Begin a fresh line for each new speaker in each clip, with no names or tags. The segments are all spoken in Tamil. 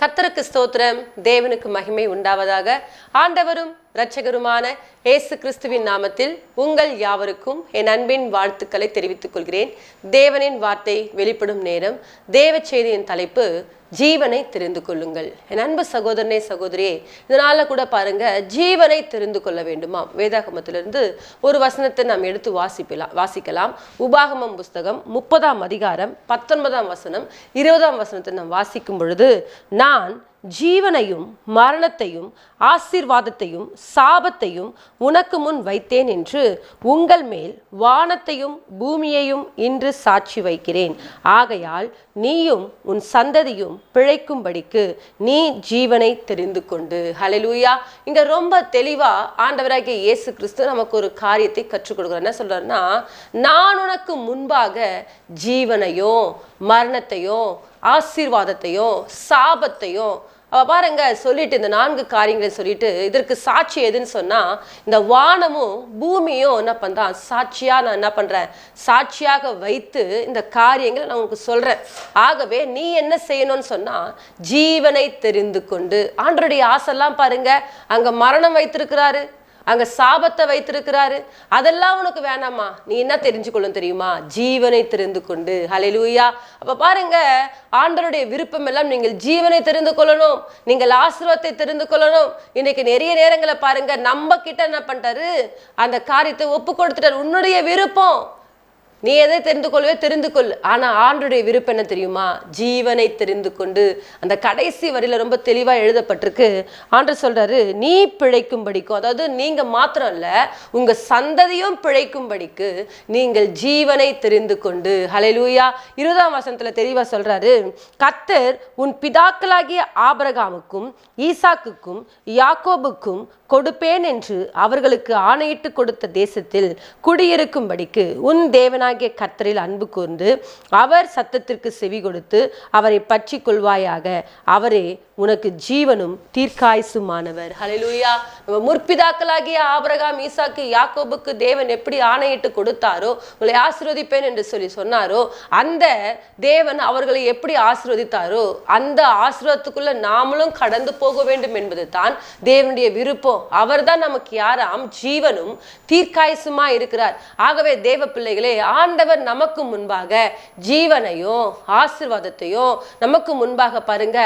கர்த்தருக்கு ஸ்தோத்திரம். தேவனுக்கு மகிமை உண்டாவதாக. ஆண்டவரும் இரட்சகருமான இயேசு கிறிஸ்துவின் நாமத்தில் உங்கள் யாவருக்கும் என் அன்பின் வாழ்த்துக்களை தெரிவித்துக் கொள்கிறேன். தேவனின் வார்த்தை வெளிப்படும் நேரம். தேவ செய்தியின் தலைப்பு ஜீவனை தெரிந்து கொள்ளுங்கள். என் அன்பு சகோதரனே சகோதரியே, இதனால கூட பாருங்க, ஜீவனை தெரிந்து கொள்ள வேண்டுமா? வேதாகமத்திலிருந்து ஒரு வசனத்தை நாம் எடுத்து வாசிக்கலாம். உபாகமம் புஸ்தகம் 30ஆம் அதிகாரம் 19ஆம் வசனம் 20ஆம் வசனத்தை நாம் வாசிக்கும் பொழுது, நான் ஜீவனையும் மரணத்தையும் ஆசீர்வாதத்தையும் சாபத்தையும் உனக்கு முன் வைத்தேன் என்று உங்கள் மேல் வானத்தையும் பூமியையும் இன்று சாட்சி வைக்கிறேன். ஆகையால் நீயும் உன் சந்ததியும் பிழைக்கும்படிக்கு நீ ஜீவனை தெரிந்து கொண்டு. ஹல்லேலூயா. இங்க ரொம்ப தெளிவா ஆண்டவராகிய இயேசு கிறிஸ்து நமக்கு ஒரு காரியத்தை கற்றுக் கொடுக்கிறார். என்ன சொல்றாருன்னா, நான் உனக்கு முன்பாக ஜீவனையும் மரணத்தையும் ஆசீர்வாதத்தையும் சாபத்தையும் பாருங்க சொல்லிட்டு, இந்த 4 காரியங்களை சொல்லிட்டு, இதற்கு சாட்சி எதுன்னு சொன்னா, இந்த வானமும் பூமியும் என்ன பண்றான், சாட்சியா நான் என்ன பண்றேன், சாட்சியாக வைத்து இந்த காரியங்களை நான் உங்களுக்கு சொல்றேன். ஆகவே நீ என்ன செய்யணும்னு சொன்னா, ஜீவனை தெரிந்து கொண்டு. ஆண்டவருடைய ஆசைலாம் பாருங்க, அங்க மரணம் வைத்திருக்கிறாரு, அங்க சாபத்தை வைத்திருக்கிறாரு. அதெல்லாம் உனக்கு வேணாமா? நீ என்ன தெரிஞ்சுக்கொள்ளும் தெரியுமா? ஜீவனை தெரிந்து கொண்டு. ஹல்லேலூயா. அப்ப பாருங்க, ஆண்டவருடைய விருப்பம் எல்லாம் நீங்கள் ஜீவனை தெரிந்து கொள்ளணும், நீங்கள் ஆசீர்வாதத்தை தெரிந்து கொள்ளணும். இன்னைக்கு நிறைய நேரங்களை பாருங்க, நம்ம கிட்ட என்ன பண்ணிட்டாரு, அந்த காரியத்தை ஒப்பு கொடுத்துட்டாரு. உன்னுடைய விருப்பம், நீ எதை தெரிந்து கொள்ளவே தெரிந்து கொள். ஆனா ஆண்டவருடைய விருப்பம் என்ன தெரியுமா? ஜீவனை தெரிந்து கொண்டு. அந்த கடைசி வரியில ரொம்ப தெளிவா எழுதப்பட்டிருக்கு. ஆண்டவர் சொல்றாரு, நீ பிழைக்கும்படிக்கும், அதாவது நீங்க மாத்திரம் இல்ல, உங்க சந்ததியும் பிழைக்கும்படிக்கு நீங்கள் ஜீவனை தெரிந்து கொண்டு. ஹல்லேலூயா. 20ஆம் வசனத்துல தெளிவா சொல்றாரு, கர்த்தர் உன் பிதாக்களாகிய ஆபிரகாமுக்கும் ஈசாக்குக்கும் யாக்கோபுக்கும் கொடுப்பேன் என்று அவர்களுக்கு ஆணையிட்டு கொடுத்த தேசத்தில் குடியிருக்கும்படிக்கு உன் தேவனாகிய கர்த்தரில் அன்பு கூர்ந்து அவர் சத்தத்திற்கு செவி கொடுத்து அவரை பற்றி கொள்வாயாக. அவரே உனக்கு ஜீவனும் தீர்க்காயுசுமானவர். ஹல்லேலூயா. முற்பிதாக்களாகிய ஆபிரகாம் ஈசாக்கு யாக்கோபுக்கு தேவன் எப்படி ஆணையிட்டு கொடுத்தாரோ, உங்களை ஆசீர்வதிப்பேன் என்று சொன்னாரோ, அந்த தேவன் அவர்களை எப்படி ஆசீர்வதித்தாரோ அந்த ஆசீர்வாதத்துக்குள்ள நாமளும் கடந்து போக வேண்டும் என்பது தான் தேவனுடைய விருப்பம். அவர்தான் நமக்கு யாராம்? ஜீவனும் தீர்க்காயுசுமா இருக்கிறார். ஆகவே தேவ பிள்ளைகளே, ஆண்டவர் நமக்கு முன்பாக ஜீவனையும் ஆசீர்வாதத்தையும், நமக்கு முன்பாக பாருங்க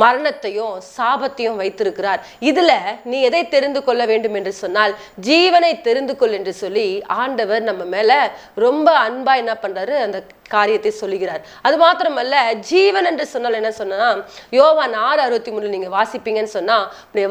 மரணத்தையும் சாபத்தையும் வைத்திருக்கிறார். இதுல நீ எதை தெரிந்து கொள்ள வேண்டும் என்று சொன்னால், ஜீவனை தெரிந்து கொள் என்று சொல்லி ஆண்டவர் நம்ம மேல ரொம்ப அன்பா என்ன பண்றாரு, அந்த காரியத்தை சொல்லுகிறார். அது மாத்திரமல்ல, ஜீவன் என்று சொன்னால் என்ன சொன்னா, யோவான் 6:63 நீங்க வாசிப்பீங்கன்னு சொன்னா,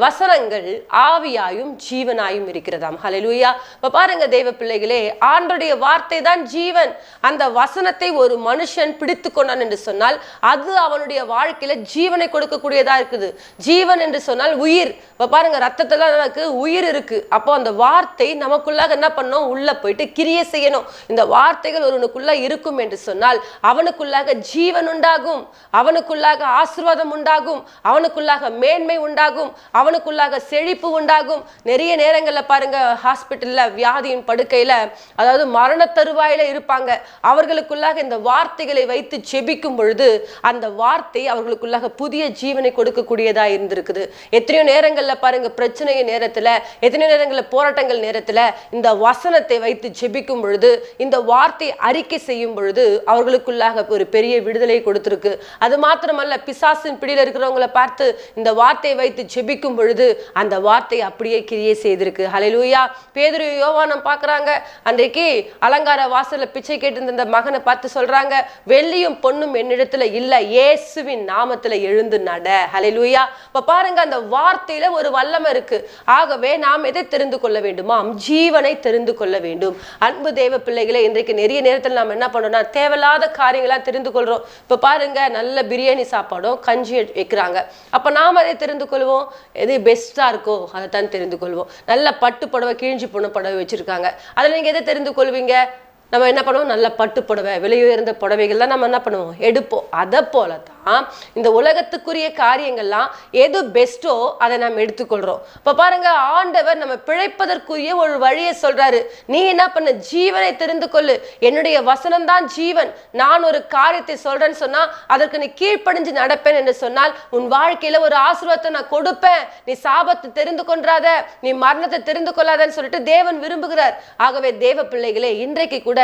வசனங்கள் ஆவியாயும் ஜீவனாயும் இருக்கிறதாம். ஹல்லேலூயா. இப்ப பாருங்க தேவ பிள்ளைகளே, ஆண்டவருடைய வார்த்தை தான் ஜீவன். அந்த வசனத்தை ஒரு மனுஷன் பிடித்து கொண்டான் என்று சொன்னால், அது அவனுடைய வாழ்க்கையில ஜீவனை கொடுக்கக்கூடியதா இருக்குது. ஜீவன் என்று சொன்னால் உயிர். இப்ப பாருங்க, ரத்தத்துல நமக்கு உயிர் இருக்கு. அப்போ அந்த வார்த்தை நமக்குள்ளாக என்ன பண்ணும், உள்ள போயிட்டு கிரியை செய்யணும். இந்த வார்த்தைகள் ஒருவனுக்குள்ள இருக்கும் என்று சொன்னால் அவனுக்குள்ளாக ஜீவன் உண்டாகும், அவனுக்குள்ளாக ஆசீர்வாதம் உண்டாகும், அவனுக்குள்ளாக மேன்மை உண்டாகும், அவனுக்குள்ளாக செழிப்பு உண்டாகும். நிறைய நேரங்கள்ல பாருங்க, ஹாஸ்பிட்டல்ல வியாதியின் படுக்கையில, அதாவது மரண தருவாயில இருப்பாங்க. அவர்களுக்குள்ளாக இந்த வார்த்தைகளை வைத்து ஜெபிக்கும் பொழுது அந்த வார்த்தை அவர்களுக்குள்ளாக புதிய ஜீவனை கொடுக்கக்கூடியதா இருந்திருக்குது. எத்தனையோ நேரங்கள்ல பாருங்க, பிரச்சனையின் நேரத்துல, எத்தனையோ நேரங்கள்ல போராட்டங்கள் நேரத்துல இந்த வசனத்தை வைத்து ஜெபிக்கும் பொழுது, இந்த வார்த்தை அறிக்கை செய்யும் பொழுது அவர்களுக்குள்ளாக ஒரு பெரிய விடுதலை கொடுத்திருக்கு. அது மாத்திரமல்ல, பிசாசின் பிடியில் இருக்கிறவங்களை பார்த்து இந்த வார்த்தையை வைத்து ஜெபிக்கும் பொழுது அந்த வார்த்தை அப்படியே கிரியை செய்திருக்கு. ஹல்லேலூயா. பேதுரு யோவானம் பார்க்கறாங்க, அன்றைக்கு அலங்கார வாசல்ல பிச்சை கேட்டு மகனை பார்த்து சொல்றாங்க, வெள்ளியும் பொன்னும் என்னிடத்துல இல்ல, இயேசுவின் நாமத்துல எழுந்து நட. ஹல்லேலூயா. இப்ப பாருங்க, அந்த வார்த்தையில ஒரு வல்லமை இருக்கு. ஆகவே நாம் எதை தெரிந்து கொள்ள வேண்டுமா? ஜீவனை தெரிந்து கொள்ள வேண்டும். அன்பு தேவ பிள்ளைகளே, இன்றைக்கு நிறைய நேரத்தில் நாம் என்ன பண்றோம்னா, தேவையில்லாத காரியங்களா தெரிந்து கொள்றோம். இப்ப பாருங்க, நல்ல பிரியாணி சாப்பாடும் கஞ்சி வைக்கிறாங்க. அப்ப நாம அதை தெரிந்து கொள்வோம், எது பெஸ்டா இருக்கோ அதை தான் தெரிந்து கொள்வோம். நல்ல பட்டு புடவை, கிழிஞ்சி பொண்ணு புடவை வச்சிருக்காங்க, அதுல நீங்க எதை தெரிந்து கொள்வீங்க? நம்ம என்ன பண்ணுவோம், நல்ல பட்டு புடவை, விலை உயர்ந்த புடவைகள் தான் நம்ம என்ன பண்ணுவோம், எடுப்போம். அதை போலதான் இந்த உலகத்துக்குரிய காரியங்கள்லாம் எது பெஸ்டோ அதை நம்ம எடுத்துக்கொள்றோம். இப்ப பாருங்க, ஆண்டவர் நம்ம பிழைப்பதற்குரிய ஒரு வழியை சொல்றாரு. நீ என்ன பண்ண? ஜீவனை தெரிந்து கொள்ளு, என்னுடைய வசனம் தான் ஜீவன். நான் ஒரு காரியத்தை சொல்றேன்னு சொன்னா அதற்கு நீ கீழ்ப்படிஞ்சு நடப்பேன் என்று சொன்னால் உன் வாழ்க்கையில ஒரு ஆசீர்வாதத்தை நான் கொடுப்பேன். நீ சாபத்தை தெரிந்து கொண்டாத, நீ மரணத்தை தெரிந்து கொள்ளாதன்னு சொல்லிட்டு தேவன் விரும்புகிறார். ஆகவே தேவ பிள்ளைகளே, இன்றைக்கு கூட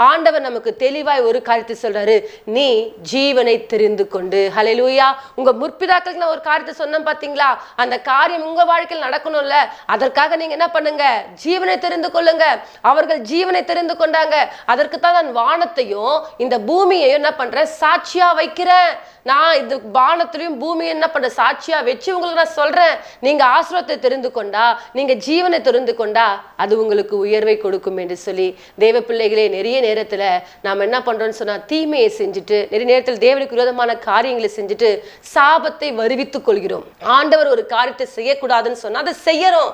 ஆண்டவர் நமக்கு தெளிவாய் ஒரு காரியத்தை சொல்றாரு, நீ ஜீவனை தெரிந்து கொண்டு. ஹல்லேலூயா. உங்க முற்பிதாக்களுக்கு நான் ஒரு காரியத்தை சொன்னேன் பாத்தீங்களா? அந்த காரியம் உங்க வாழ்க்கையில் நடக்கணும்ல, அதற்காக நீங்க என்ன பண்ணுங்க? ஜீவனை தெரிந்து கொள்ளுங்க. அவர்கள் ஜீவனை தெரிந்து கொண்டாங்க. அதற்கு தான் நான் வானத்தையும் இந்த பூமியையும் என்ன பண்றேன்? சாட்சியா வைக்கிறேன். நான் இது வானத்திலையும் பூமியை என்ன பண்ற? சாட்சியா வச்சு உங்களுக்கு நான் சொல்றேன். நீங்க ஆசீர்வாதத்தை தெரிந்து கொண்டா, நீங்க ஜீவனை தெரிந்து கொண்டா, அது உங்களுக்கு உயர்வை கொடுக்கும் என்று சொல்லி தேவ பிள்ளைகளே, நிறைய நேரத்துல நாம என்ன பண்றோம்னு சொன்னா தீமையை செஞ்சுட்டு, நிறைய நேரத்தில் தேவனுக்கு விரோதமான காரியங்களை செஞ்சுட்டு சாபத்தை வருவித்துக் கொள்கிறோம். ஆண்டவர் ஒரு காரியத்தை செய்யக்கூடாதுன்னு சொன்னா அதை செய்யறோம்.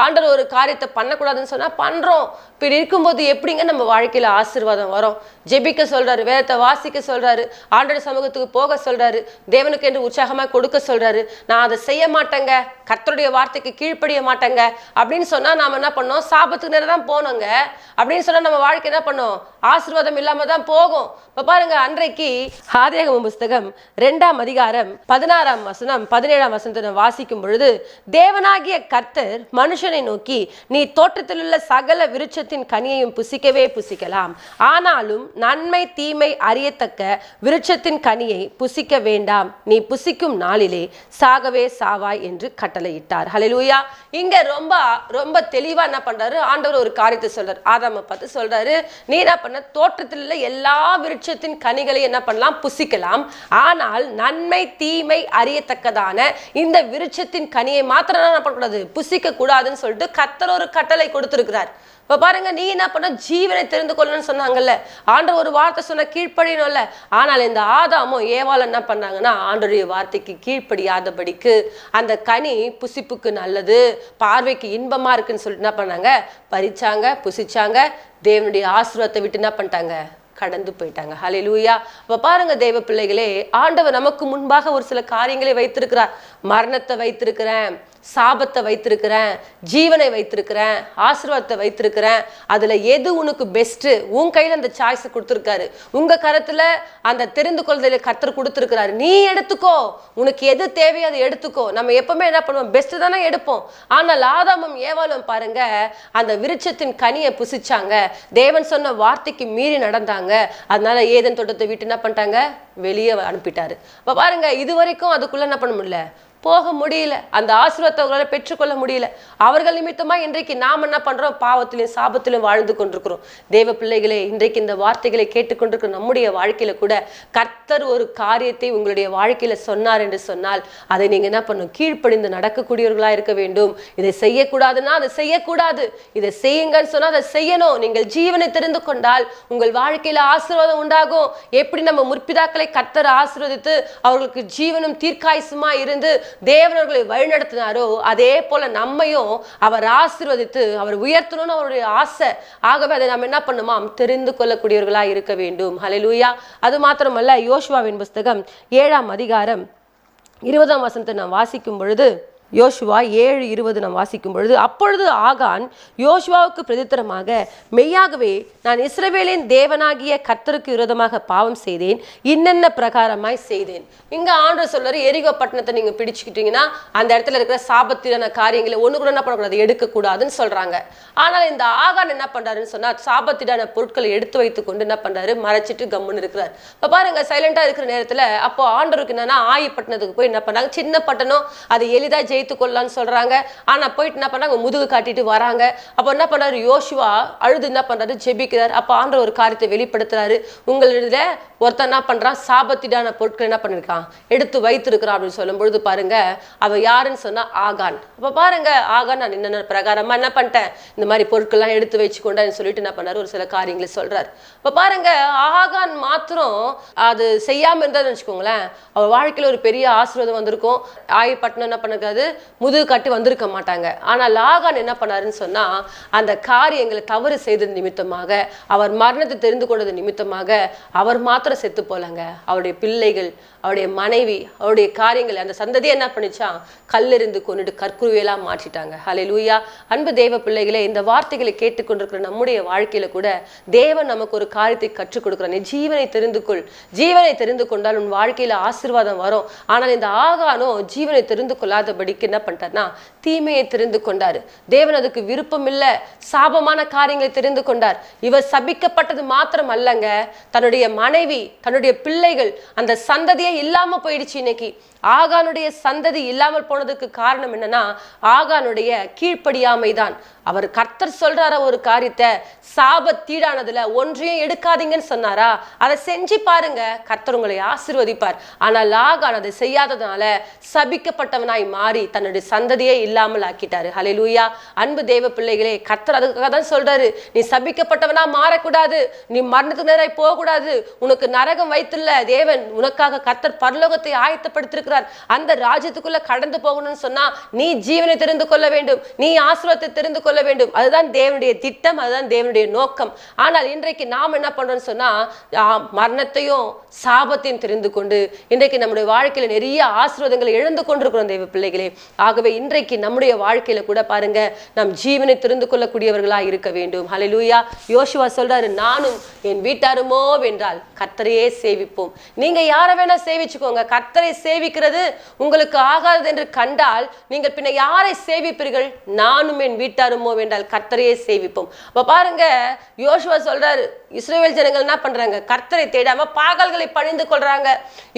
ஆண்டவர் ஒரு காரியத்தை பண்ணக்கூடாதுன்னு சொன்னா பண்றோம். இப்படி இருக்கும்போது எப்படிங்க நம்ம வாழ்க்கையில ஆசீர்வாதம் வரும்? ஜெபிக்க சொல்றாரு, வேதத்தை வாசிக்க சொல்றாரு, ஆண்டவர் சமூகத்துக்கு போக சொல்றாரு, தேவனுக்கு என்று உற்சாகமா கொடுக்க சொல்றாரு. நான் அதை செய்ய மாட்டேங்க, கர்த்தருடைய வார்த்தைக்கு கீழ்ப்படிய மாட்டேங்க அப்படின்னு சொன்னா நாம என்ன பண்ணோம்? சாபத்துக்கு நேரம் தான் போனோங்க அப்படின்னு சொன்னா நம்ம வாழ்க்கை என்ன பண்ணோம்? ஆசீர்வாதம் இல்லாம தான் போகும். இப்ப பாருங்க, அன்றைக்கு ஆதியாகமம் புஸ்தகம் 2ஆம் அதிகாரம் 16ஆம் வசனம் 17ஆம் வசனத்தை வாசிக்கும் பொழுது, தேவனாகிய கர்த்தர் மனுஷனை நோக்கி, நீ தோட்டத்தில் உள்ள சகல விருட்சத்தின் கனியையும் புசிக்கவே புசிக்கலாம், ஆனாலும் நன்மை தீமை அறியத்தக்க விருட்சத்தின் கனியை புசிக்க வேண்டாம், நீ புசிக்கும் நாளிலே சாகவே சாவாய் என்று கட்டளையிட்டார். ஹல்லேலூயா. இங்க ரொம்ப ரொம்ப தெளிவா என்ன பண்றாரு? ஆண்டவர் ஒரு காரியத்தை சொல்றாரு. ஆதாமை பார்த்து சொல்றாரு, நீ என்ன பண்ண? தோட்டத்தில் உள்ள எல்லா விருட்சத்தின் கனிகளை என்ன பண்ணலாம்? புசிக்கலாம், ஆனால் நன்மை தீமை அறியத்தக்கதான இந்த விருட்சத்தின் கனியை மாத்திரம் என்ன பண்ணக்கூடாது? புசிக்க கூடாதுன்னு சொல்லிட்டு கர்த்தர் ஒரு கட்டளை கொடுத்திருக்கிறார். இப்ப பாருங்க, நீ என்ன பண்ண? ஜீவனை தெரிந்து கொள்ளணும்னு சொன்னாங்கல்ல, ஆண்டவர் ஒரு வார்த்தை சொன்ன கீழ்ப்படியணும்ல. ஆனால் இந்த ஆதாமும் ஏவாள் என்ன பண்ணாங்கன்னா ஆண்டவருடைய வார்த்தைக்கு கீழ்ப்படியாதபடிக்கு அந்த கனி புசிப்புக்கு நல்லது, பார்வைக்கு இன்பமா இருக்குன்னு சொல்லிட்டு என்ன பண்ணாங்க? பறிச்சாங்க, புசிச்சாங்க, தேவனுடைய ஆசீர்வாதத்தை விட்டு என்ன பண்ணிட்டாங்க? கடந்து போயிட்டாங்க. ஹல்லேலூயா. அப்ப பாருங்க தேவ பிள்ளைகளே, ஆண்டவர் நமக்கு முன்பாக ஒரு சில காரியங்களை வைத்திருக்கிறார். மரணத்தை வைத்திருக்கிறேன், சாபத்தை வைத்திருக்கிறேன், ஜீவனை வைத்திருக்கிறேன், ஆசீர்வாதத்தை வைத்திருக்கிறேன். அதுல எது உனக்கு பெஸ்ட்? உன் கையில அந்த சாய்ஸ் கொடுத்திருக்காரு. உங்க கரத்துல அந்த தெரிந்து கொள்வதில் கர்த்தர் கொடுத்திருக்கிறாரு. நீ எடுத்துக்கோ, உனக்கு எது தேவையோ அதை எடுத்துக்கோ. நம்ம எப்பவுமே என்ன பண்ணுவோம்? பெஸ்ட் தானே எடுப்போம். ஆனால் ஆதாமும் ஏவாளும் பாருங்க, அந்த விருட்சத்தின் கனியை புசிச்சாங்க, தேவன் சொன்ன வார்த்தைக்கு மீறி நடந்தாங்க. அதனால ஏதேன் தோட்டத்தை விட்டு என்ன பண்ணிட்டாங்க? வெளியே அனுப்பிட்டாரு. அப்ப பாருங்க, இது வரைக்கும் அதுக்குள்ள என்ன பண்ண முடியல? போக முடியல. அந்த ஆசீர்வாதத்தை அவங்களால பெற்றுக்கொள்ள முடியல. அவர்கள் நிமித்தமா இன்றைக்கு நாம் என்ன பண்றோம்? பாவத்திலும் சாபத்திலும் வாழ்ந்து கொண்டிருக்கிறோம். தேவ பிள்ளைகளே, இன்றைக்கு இந்த வார்த்தைகளை கேட்டுக்கொண்டிருக்கிற நம்முடைய வாழ்க்கையில கூட கர்த்தர் ஒரு காரியத்தை உங்களுடைய வாழ்க்கையில சொன்னார் என்று சொன்னால் அதை நீங்க என்ன பண்ணணும்? கீழ்ப்படிந்து நடக்கக்கூடியவர்களா இருக்க வேண்டும். இதை செய்யக்கூடாதுன்னா அதை செய்யக்கூடாது, இதை செய்யுங்கன்னு சொன்னா அதை செய்யணும். நீங்கள் ஜீவனை தெரிந்து கொண்டால் உங்கள் வாழ்க்கையில ஆசீர்வாதம் உண்டாகும். எப்படி நம்ம முற்பிதாக்களை கர்த்தர் ஆசீர்வதித்து அவர்களுக்கு ஜீவனும் தீர்க்காயுசுமா இருந்து தேவனர்களை வழிநடத்தினாரோ, அதே போல நம்மையும் அவர் ஆசீர்வதித்து அவர் உயர்த்தணும்னு அவருடைய ஆசை. ஆகவே அதை நாம் என்ன பண்ணுமாம்? தெரிந்து கொள்ளக்கூடியவர்களா இருக்க வேண்டும். ஹல்லேலூயா. அது மாத்திரமல்ல, யோசுவாவின் புஸ்தகம் 7ஆம் அதிகாரம் 20ஆம் வசனத்தை நாம் வாசிக்கும் பொழுது, யோசுவா 7:20 நாம் வாசிக்கும் பொழுது, அப்பொழுது ஆகான் யோசுவாவுக்கு பிரதித்திரமாக, மெய்யாகவே நான் இஸ்ரவேலின் தேவனாகிய கர்த்தருக்கு விரோதமாக பாவம் செய்தேன், இன்னென்ன பிரகாரமாய் செய்தேன். இங்க ஆண்டவர் சொல்றாரு, எரிகோ பட்டணத்தை நீங்க பிடிச்சுக்கிட்டீங்கன்னா அந்த இடத்துல இருக்கிற சாபத்திலான காரியங்களை ஒண்ணு கூட என்ன பண்ணக்கூடாது? எடுக்கக்கூடாதுன்னு சொல்றாங்க. ஆனால் இந்த ஆகான் என்ன பண்றாருன்னு சொன்னா, சாபத்திலான பொருட்களை எடுத்து வைத்துக் கொண்டு என்ன பண்றாரு? மறைச்சிட்டு கம்முன்னு இருக்கிறார். இப்ப பாருங்க, சைலண்டா இருக்கிற நேரத்துல அப்போ ஆண்டவருக்கு என்னன்னா, ஆயி பட்டணத்துக்கு போய் என்ன பண்ணாங்க? சின்ன பட்டணம், அது எளிதா ஜெயித்துக்கொள்ளலாம்னு சொல்றாங்க. ஆனா போயிட்டு என்ன பண்ணாங்க? முதுகு காட்டிட்டு வராங்க. அப்ப என்ன பண்றாரு? யோசுவா அழுது என்ன பண்றாரு? ஜெபிக்கிறார். அப்ப ஆண்டவர் ஒரு காரியத்தை வெளிப்படுத்துறாரு. உங்களிடத்துல ஒருத்தன் என்ன பண்றான்? சாபத்திடான பொருட்கள் என்ன பண்ணிருக்கான்? எடுத்து வைத்திருக்கிறான் அப்படின்னு சொல்லும் பொழுது பாருங்க, அவ யாருன்னு சொன்னா ஆகான். அப்ப பாருங்க, ஆகான் நான் என்ன பிரகாரமா என்ன பண்ணிட்டேன்? இந்த மாதிரி பொருட்கள்லாம் எடுத்து வச்சு கொண்டான்னு சொல்லிட்டு என்ன பண்ணாரு? ஒரு சில காரியங்களை சொல்றாரு. இப்ப பாருங்க, ஆகான் மாத்திரம் அது செய்யாம இருந்தான்னு வச்சுக்கோங்களேன், அவர் வாழ்க்கையில ஒரு பெரிய ஆசீர்வாதம் வந்திருக்கும். ஆயி பட்டணம் என்ன பண்ணுறது? முதுகு காட்டி வந்திருக்க மாட்டாங்க. ஆனால் லாகான் என்ன பண்ணாருன்னு சொன்னா, அந்த காரியங்களை தவறு செய்தது நிமித்தமாக, அவர் மரணத்தை தெரிந்து கொண்டது நிமித்தமாக அவர் மாத்திரம் செத்து போலங்க, அவருடைய பிள்ளைகள், அவருடைய மனைவி, அவருடைய காரியங்கள், அந்த சந்ததியை என்ன பண்ணிச்சா, கல்லெறிந்து கொண்டுட்டு கற்குருவியெல்லாம் மாற்றிட்டாங்க. ஹல்லேலூயா. அன்பு தேவ பிள்ளைகளே, இந்த வார்த்தைகளை கேட்டுக்கொண்டிருக்கிற நம்முடைய வாழ்க்கையில கூட தேவன் நமக்கு ஒரு காரியத்தை கற்றுக் கொடுக்கிறார். நீ ஜீவனை தெரிந்து கொள், ஜீவனை தெரிந்து கொண்டால் உன் வாழ்க்கையில ஆசீர்வாதம் வரும். ஆனால் இந்த ஆகானோ ஜீவனை தெரிந்து கொள்ளாதபடிக்கு என்ன பண்ணிட்டார்னா, தீமையை தெரிந்து கொண்டாரு. தேவன் அதுக்கு விருப்பம் இல்லை, சாபமான காரியங்களை தெரிந்து கொண்டார். இவர் சபிக்கப்பட்டது மாத்திரம் அல்லங்க, தன்னுடைய மனைவி, தன்னுடைய பிள்ளைகள், அந்த சந்ததியே இல்லாம போயிடுச்சு. இன்னைக்கு ஆகானுடைய சந்ததி இல்லாமல் போனதுக்கு காரணம் என்னன்னா, ஆகானுடைய கீழ்ப்படியாமை தான். அவர் கர்த்தர் சொல்றார ஒரு காரியத்தை, சாபத்தீடானதுல ஒன்றையும் எடுக்காதீங்கன்னு சொன்னாரா, அதை செஞ்சு பாருங்க, கர்த்தர் உங்களை ஆசீர்வதிப்பார். ஆனால் ஆகான் அதை செய்யாததுனால சபிக்கப்பட்டவனாய் மாறி தன்னுடைய சந்ததியே இல்லாமல் ஆக்கிட்டாரு. ஹல்லேலூயா. அன்பு தேவ பிள்ளைகளே, கர்த்தர் அதுக்காக தான் சொல்றாரு, நீ சபிக்கப்பட்டவனா மாறக்கூடாது, நீ மரணத்துக்கு நேராய் போகக்கூடாது, உனக்கு நரகம் வைத்துள்ள தேவன் உனக்காக கர்த்தர் பரலோகத்தை ஆயத்தப்படுத்திருக்கிறார், அந்த ராஜ்யத்துக்குள்ள கடந்து போகணும்னு சொன்னா நீ ஜீவனை தெரிந்து கொள்ள வேண்டும், நீ ஆசீர்வாதத்தை தெரிந்து கொள்ள வேண்டும். அதுதான் தேவனுடைய திட்டம், அதுதான் தேவனுடைய நோக்கம். ஆனால் இன்றைக்கு நாம் என்ன பண்றோம்னு சொன்னா, மரணத்தையும் சாபத்தையும் தெரிந்து கொண்டு இன்றைக்கு நம்முடைய வாழ்க்கையில நிறைய ஆசீர்வாதங்களை இழந்து கொண்டிருக்கிறோம் தேவ பிள்ளைகளே. ஆகவே இன்றைக்கு நம்முடைய வாழ்க்கையில கூட பாருங்க, நாம் ஜீவனை தெரிந்து கொள்ளக்கூடியவர்களா இருக்க வேண்டும். ஹல்லேலூயா. யோசுவா சொல்றாரு, நானும் என் வீட்டாருமோ வென்றால் கர்த்தரையே சேவிப்போம். நீங்க யாரை வேணா சேவிச்சுக்கோங்க, கர்த்தரை சேவிக்கிறது உங்களுக்கு ஆகாது என்று கண்டால் நீங்கள் பின்ன யாரை சேவிப்பீர்கள்? நானும் என் வீட்டாருமோ வென்றால் கர்த்தரையே சேவிப்போம். அப்ப பாருங்க, யோசுவா சொல்றாரு, இஸ்ரவேல் ஜனங்கள் என்ன பண்றாங்க, கர்த்தரை தேடாம பாகால்களை பணிந்து கொள்றாங்க.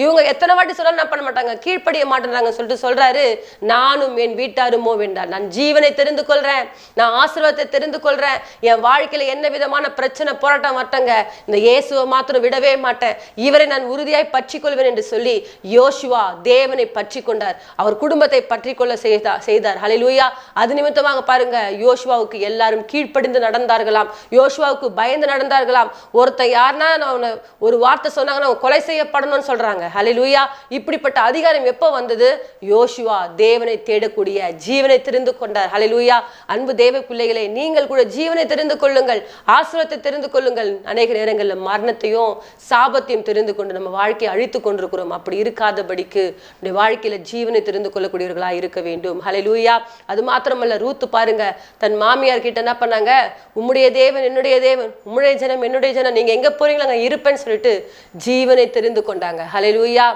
இவங்க எத்தனை வாட்டி சொல்ல என்ன பண்ண மாட்டாங்க, கீழ்ப்படிய மாட்டேறாங்க சொல்லிட்டு சொல்றாரு, நானும் என் வீட்டாருமோ வென்றால், நான் ஜீவனை தெரிந்து கொள்றேன், நான் ஆசீர்வாதத்தை தெரிந்து கொள்றேன், என் வாழ்க்கையில என்ன விதமான பிரச்சனை போராட்டம் மாட்டேங்க, இந்த இயேசுவை மாத்திரம் விடவே மாட்டேன், இவரை நான் உறுதியாய் பற்றி கொள்வேன் என்று சொல்லி யோசுவா தேவனை பற்றி கொண்டார். அவர் குடும்பத்தை பற்றி கொள்ள செய்தார். ஹல்லேலூயா. அது நிமித்தமாக பாருங்க, யோசுவாவுக்கு எல்லாரும் கீழ்ப்படிந்து நடந்தார்களாம், யோசுவாவுக்கு பயந்து நடந்தார்களாம். ஒருத்தன் யாருன்னா ஒரு வார்த்தை சொன்னாங்கன்னா கொலை செய்யப்படணும்னு சொல்றாங்க. ஹல்லேலூயா. இப்படிப்பட்ட அதிகாரம் எப்போ வந்தது? யோசுவா தேவனை தேடக்கூடிய ஜீவனை தெரிந்து கொண்டார். ஹல்லேலூயா. அன்பு தேவ பிள்ளைகளே, நீங்கள் கூட ஜீவனை தெரிந்து கொள்ளுங்கள், ஆசீர்வாதத்தை தெரிந்து கொள்ளுங்கள். அநேக நேரங்களில் மரணத்தையும் சாபத்தையும் தெரிந்து கொண்டு நம்ம வாழ்க்கையை அழித்து கொண்டிருக்கிறோம். அப்படி இருக்காதபடிக்கு நம்முடைய வாழ்க்கையில ஜீவனை தெரிந்து கொள்ளக்கூடியவர்களா இருக்க வேண்டும். ஹல்லேலூயா. அது மாத்திரமல்ல, ரூத்து பாருங்க, தன் மாமியார் கிட்ட என்ன பண்ணாங்க, உம்முடைய தேவன் என்னுடைய தேவன், உம்முடைய ஜனம் என்னுடைய ஜனம், நீங்க எங்க போறீங்களோ அங்க இருப்பேன்னு சொல்லிட்டு ஜீவனை தெரிந்து கொண்டாங்க. ஹல்லேலூயா.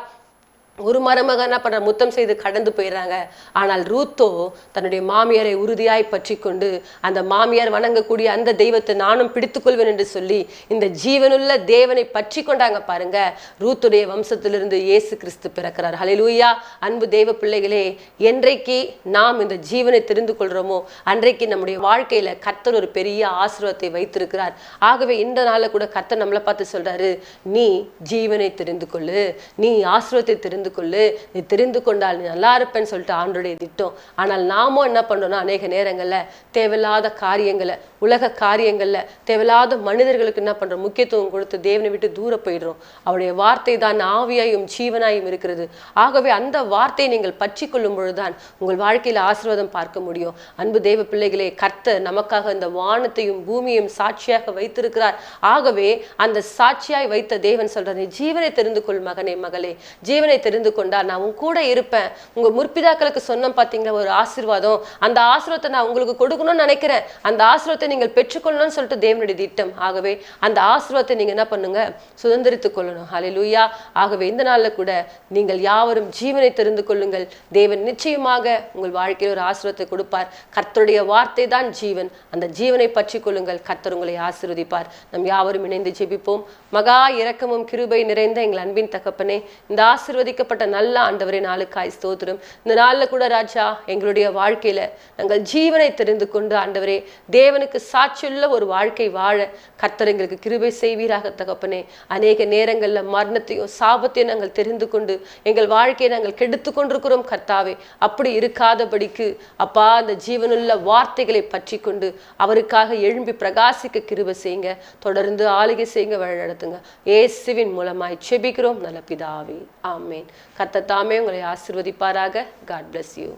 ஒரு மருமகன் என்ன பண்ற, முத்தம் செய்து கடந்து போயிடுறாங்க. ஆனால் ரூத்தோ தன்னுடைய மாமியாரை உறுதியாய் பற்றி கொண்டு, அந்த மாமியார் வணங்கக்கூடிய அந்த தெய்வத்தை நானும் பிடித்துக்கொள்வேன் என்று சொல்லி இந்த ஜீவனுள்ள தேவனை பற்றி கொண்டாங்க. பாருங்க, ரூத்துடைய வம்சத்திலிருந்து இயேசு கிறிஸ்து பிறக்கிறார். ஹல்லேலூயா. அன்பு தேவ பிள்ளைகளே, என்றைக்கு நாம் இந்த ஜீவனை தெரிந்து கொள்றோமோ அன்றைக்கு நம்முடைய வாழ்க்கையில கர்த்தர் ஒரு பெரிய ஆசீர்வாதத்தை வைத்திருக்கிறார். ஆகவே இந்த நாள்ல கூட கர்த்தர் நம்மளை பார்த்து சொல்றாரு, நீ ஜீவனை தெரிந்து கொள்ளு, நீ ஆசீர்வாதத்தை தெரிந்து கொள்ளு, நீ தெரிந்து கொண்டால் நீ நல்லா இருப்பேன்னு சொல்லிட்டு ஆண்டவருடைய திட்டம். ஆனால் நாமும் என்ன பண்றோம்னா, அநேக நேரங்கள்ல தேவையில்லாத காரியங்களை, உலக காரியங்கள்ல தேவையில்லாத மனிதர்களுக்கு என்ன பண்றோம், முக்கியத்துவம் கொடுத்து தேவனை விட்டு தூர போயிடுறோம். அவருடைய வார்த்தை தான் ஆவியாயும் ஜீவனாயும் இருக்கிறது. ஆகவே அந்த வார்த்தையை நீங்கள் பற்றி கொள்ளும் பொழுதுதான் உங்கள் வாழ்க்கையில ஆசீர்வாதம் பார்க்க முடியும். அன்பு தேவ பிள்ளைகளே, கர்த்தர் நமக்காக இந்த வானத்தையும் பூமியையும் சாட்சியாக வைத்திருக்கிறார். ஆகவே அந்த சாட்சியாய் வைத்த தேவன் சொல்றார், நீ ஜீவனை தெரிந்து கொள் மகனே மகளே, ஜீவனை தெரிந்து கொண்டா நான் உன் கூட இருப்பேன். உங்க முற்பிதாக்களுக்கு சொன்னோம் பாத்தீங்களா ஒரு ஆசீர்வாதம், அந்த ஆசீர்வாதத்தை நான் உங்களுக்கு கொடுக்கணும்னு நினைக்கிறேன், அந்த ஆசீர்வாதத்தை நீங்கள் பெற்றுக்கொள்ளணும்னு சொல்லிட்டு தேவனுடைய திட்டம். ஆகவே அந்த ஆசீர்வாதத்தை நீங்க என்ன பண்ணுங்க, சுதந்திரித்துக் கொள்ளணும். ஹல்லேலூயா. ஆகவே இந்த நாள்ல கூட நீங்கள் யாவரும் ஜீவனை தெரிந்து கொள்ளுங்கள். தேவன் நிச்சயமாக உங்கள் வாழ்க்கையில் ஒரு ஆசீர்வாதத்தை கொடுப்பார். கர்த்தருடைய வார்த்தை தான் ஜீவன், அந்த ஜீவனை பற்றி கொள்ளுங்கள். கர்த்தர் உங்களை ஆசீர்வதிப்பார். நம் யாவரும் இணைந்து ஜெபிப்போம். மகா இரக்கமும் கிருபை நிறைந்த எங்கள் அன்பின் தகப்பனே, இந்த ஆசீர்வதிக்கப்பட்ட நல்ல ஆண்டவரே நாளுக்காய் ஸ்தோத்திரம். இந்த நாள்ல கூட ராஜா, எங்களுடைய வாழ்க்கையில நாங்கள் ஜீவனை தெரிந்து கொண்டு ஆண்டவரே தேவனுக்கு சாட்சியுள்ள ஒரு வாழ்க்கை வாழ கர்த்தர் எங்களுக்கு கிருபை செய்வீராக தகப்பனே. அநேக நேரங்களில் மரணத்தையும் சாபத்தையும் நாங்கள் தெரிந்து கொண்டு எங்கள் வாழ்க்கையை நாங்கள் கெடுத்து கொண்டிருக்கிறோம் கர்த்தாவே. அப்படி இருக்காதபடிக்கு அப்பா, அந்த ஜீவனுள்ள வார்த்தைகளை பற்றி கொண்டு அவருக்காக எழும்பி பிரகாசிக்க கிருபை செய்யுங்க. தொடர்ந்து ஆளுகை செய்யுங்க, வழி நடத்துங்க. இயேசுவின் மூலமாய் செபிக்கிறோம் நல்ல பிதாவே, ஆமேன். கர்த்தர் தாமே உங்களை ஆசீர்வதிப்பாராக. God bless you.